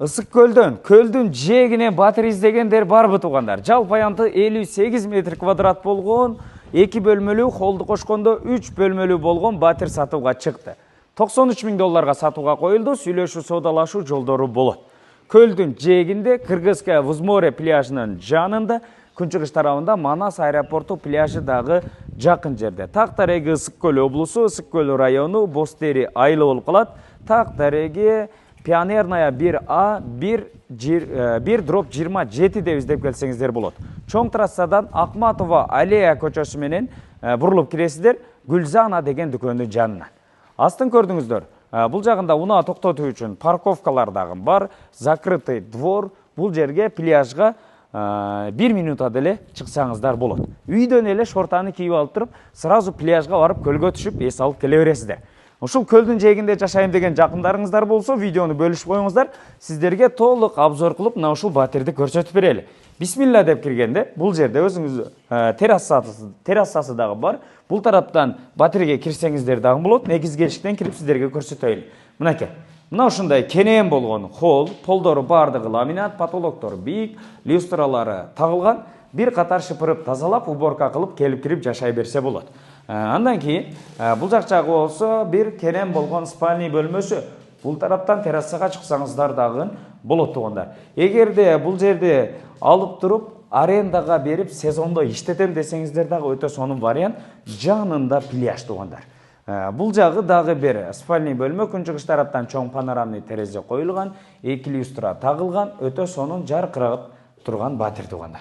Ысык көлдүн жээгине батир издегендер барбы туугандар? Жалпы аянты 58 метр квадрат болгон, 2 бөлмөлүү, холду кошкондо 3 бөлмөлүү болгон батир сатууга чыкты. 93 000 долларга сатууга коюлду, сүйлөшүү соодалашуу жолдору болот. Көлдүн жээгинде Кыргызская Вузморе пляжынын жанында, күнчыгыш тарабында Манас аэропорту пляжы дагы жакын жерде. Так дареги Ысык көл облусу, Ысык көл району, Бостери айылы болуп калат. Так дареги Пионерная 1А 1/27 деп издеп келсеңиздер болот. Чоң трассадан Акматова аллея көчөсү менен бурулуп киресиздер Гүлзана деген дүкөндүн жанына. Астын көрдүңүздөр. Бул жагында унаа токтотуу үчүн парковкалар дагы бар, закрытый двор. Бул жерге пляжга 1 минута деле чыксаңыздар болот. Үйдөн эле шортаны кийип алып туруп, сразу пляжга барып көлгө түшүп, эс алып келе бересиздер. Ушул көлдүн жээгинде жашайм деген жакындарыңыздар болсо, видеону бөлүшүп коюңуздар. Сиздерге толук обзор кылып, мына ушул батирди көрсөтүп берели. Бисмилла деп киргенде, бул жерде өзүңүз террасасы дагы бар. Бул тараптан батирге кирсеңиздер дагы болот. Негизги эшиктен кирип сиздерге көрсөтөйүн. Мынакей. Мына ушундай кенен болгон холл, полдору бардыгы ламинат, потолоктору бийик, люстралары тагылган. Бир катар шыпырып тазалап, уборка кылып, келип кирип жашай берсе болот. Андан кийин бул жак жагы болсо бир кенен болгон спальный бөлмөсү. Бул тараптан террасага чыксаңыздар дагы болот туугандар. Эгерде бул жерди алып туруп арендага берип сезондо иштетем десеңиздер дагы өтө сонун вариант. Жанында пляж туугандар. Бул жагы дагы бир спальный бөлмө, күнчыгыш тараптан чоң панорамный терезе коюлган, 2 люстра тагылган, өтө сонун жаркырап турган батир туугандар.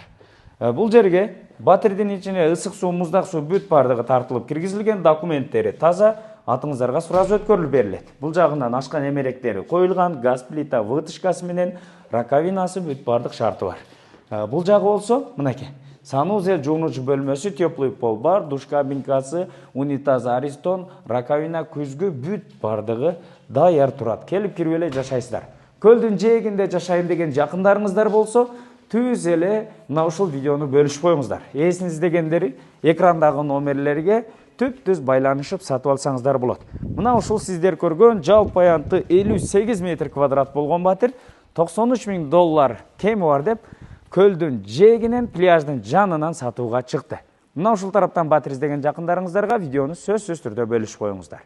Бул жерге батирдин ичине ысык суу, муздак суу бүт бардыгы тартылып киргизилген, документтери таза, атыңыздарга сразу өткөрүлүп берилет. Бул жагынан ашкан эмеректери коюлган, газ плита вытышкасы менен, раковинасы бүт бардык шарты бар. Бул жагы болсо, мынакей. Санузел жуунуучу бөлмөсү, теплый пол бар, душ кабинкасы, унитаз, аристон, раковина, күзгү бүт бардыгы даяр турат. Келип кирип эле жашайсыздар. Көлдүн жээгинде жашайм деген жакындарыңыздар болсо, түз эле мына ушул видеону бөлүшүп коюңуздар. Эсиңиздегендери экрандагы номерлерге түп-түз байланышып сатып алсаңыздар болот. Мына ушул сиздер көргөн жалпы аянты 58 метр квадрат болгон батир 93 000 доллар кеми бар деп көлдүн жээгинен пляждын жанынан сатууга чыкты. Мына ушул тараптан батир издеген жакындарыңыздарга видеону сөзсүз түрдө бөлүшүп коюңуздар.